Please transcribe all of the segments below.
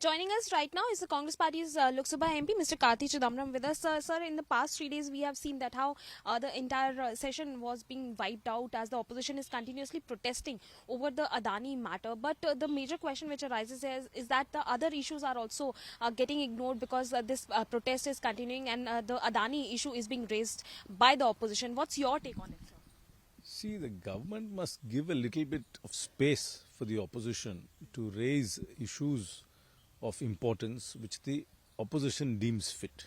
Joining us right now is the Congress Party's Lok Sabha MP, Mr. Karthi Chidambaram, with us. Sir, in the past 3 days, we have seen that how the entire session was being wiped out as the opposition is continuously protesting over the Adani matter. But the major question which arises is that the other issues are also getting ignored because this protest is continuing and the Adani issue is being raised by the opposition. What's your take on it, sir? See, the government must give a little bit of space for the opposition to raise issues of importance which the opposition deems fit.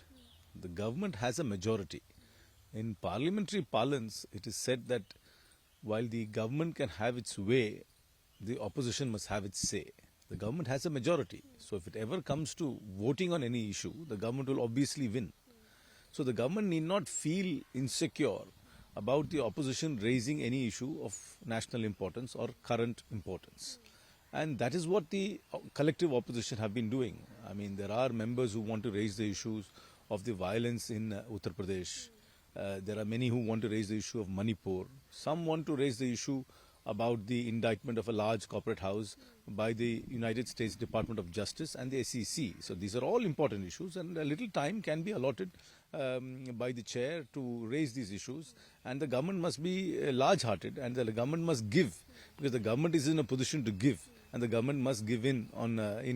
The government has a majority. In parliamentary parlance, it is said that while the government can have its way, the opposition must have its say. The government has a majority. So if it ever comes to voting on any issue, the government will obviously win. So the government need not feel insecure about the opposition raising any issue of national importance or current importance. And that is what the collective opposition have been doing. I mean, there are members who want to raise the issues of the violence in Uttar Pradesh. There are many who want to raise the issue of Manipur. Some want to raise the issue about the indictment of a large corporate house by the United States Department of Justice and the SEC. So these are all important issues, and a little time can be allotted by the chair to raise these issues, and the government must be large-hearted, and the government must give, because the government is in a position to give, and the government must give in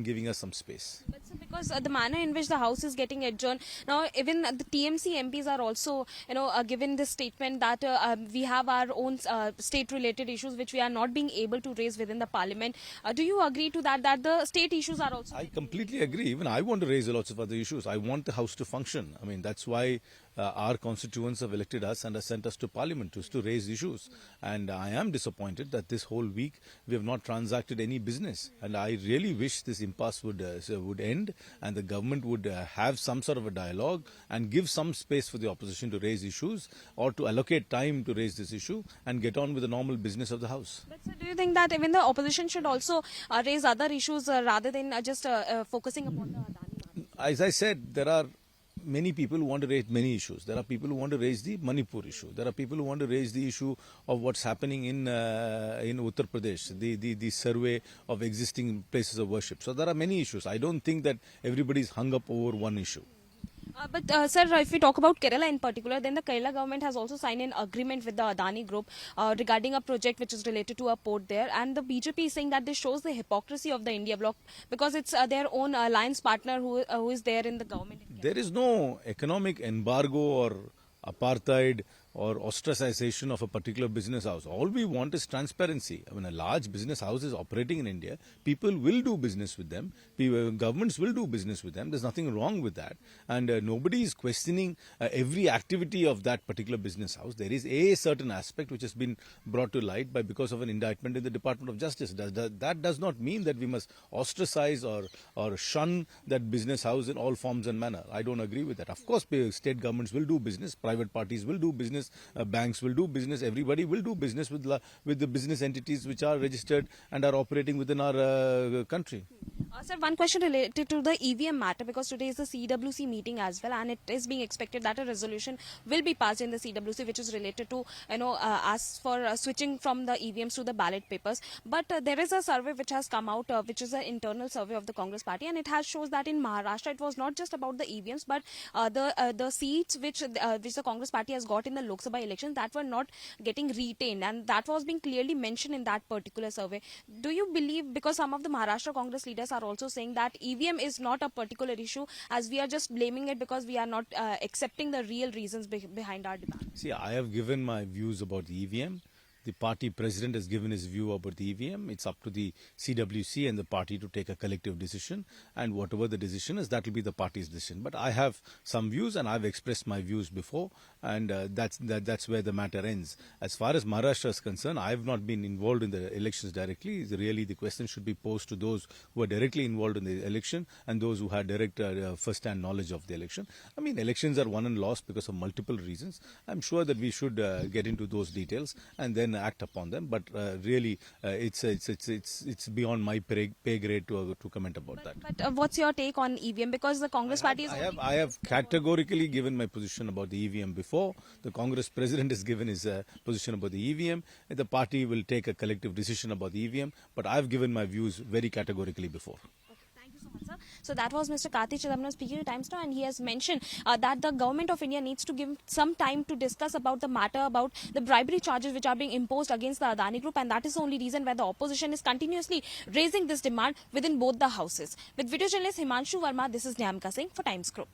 giving us some space. But sir, because the manner in which the House is getting adjourned, now even the TMC MPs are also, given this statement that we have our own state-related issues which we are not being able to raise within the Parliament. Do you agree to that the state issues are also? I completely agree. Even I want to raise lots of other issues. I want the House to function. I mean, that's why our constituents have elected us and have sent us to Parliament to raise issues. And I am disappointed that this whole week we have not transacted any business. And I really wish this impasse would end and the government would have some sort of a dialogue and give some space for the opposition to raise issues or to allocate time to raise this issue and get on with the normal business of the House. But sir, do you think that even the opposition should also raise other issues rather than just focusing upon the Adani? As I said, there are many people who want to raise many issues. There are people who want to raise the Manipur issue. There are people who want to raise the issue of what's happening in Uttar Pradesh, the survey of existing places of worship. So there are many issues. I don't think that everybody is hung up over one issue. But sir, if we talk about Kerala in particular, then the Kerala government has also signed an agreement with the Adani Group regarding a project which is related to a port there. And the BJP is saying that this shows the hypocrisy of the India bloc because it's their own alliance partner who is there in the government. There is no economic embargo or apartheid or ostracization of a particular business house. All we want is transparency. I mean, a large business house is operating in India. People will do business with them. Governments will do business with them. There's nothing wrong with that. And nobody is questioning every activity of that particular business house. There is a certain aspect which has been brought to light because of an indictment in the Department of Justice. That does not mean that we must ostracize or shun that business house in all forms and manner. I don't agree with that. Of course, state governments will do business. Private parties will do business. Banks will do business. Everybody will do business with the business entities which are registered and are operating within our country. Sir, one question related to the EVM matter because today is the CWC meeting as well, and it is being expected that a resolution will be passed in the CWC which is related to ask for switching from the EVMs to the ballot papers. But there is a survey which has come out, which is an internal survey of the Congress Party, and it has shows that in Maharashtra it was not just about the EVMs, but the seats which the Congress Party has got in the Lok Sabha elections that were not getting retained, and that was being clearly mentioned in that particular survey. Do you believe, because some of the Maharashtra Congress leaders are also saying that EVM is not a particular issue, as we are just blaming it because we are not accepting the real reasons behind our demand? See, I have given my views about the EVM. The party president has given his view about the EVM. It's up to the CWC and the party to take a collective decision. And whatever the decision is, that will be the party's decision. But I have some views and I've expressed my views before. And that's where the matter ends. As far as Maharashtra is concerned, I have not been involved in the elections directly. Really, the question should be posed to those who are directly involved in the election and those who had direct first-hand knowledge of the election. I mean, elections are won and lost because of multiple reasons. I'm sure that we should get into those details and then act upon them, but really it's beyond my pay grade to comment about that. But what's your take on EVM? Because the Congress Party is... I have categorically given my position about the EVM before. The Congress president has given his position about the EVM. The party will take a collective decision about the EVM, but I have given my views very categorically before. Okay, thank you so much, sir. So that was Mr. Karthi Chidambaram speaking to Times Now, and he has mentioned that the government of India needs to give some time to discuss about the matter about the bribery charges which are being imposed against the Adani Group, and that is the only reason why the opposition is continuously raising this demand within both the houses. With video journalist Himanshu Verma, this is Nyamka Singh for Times Group.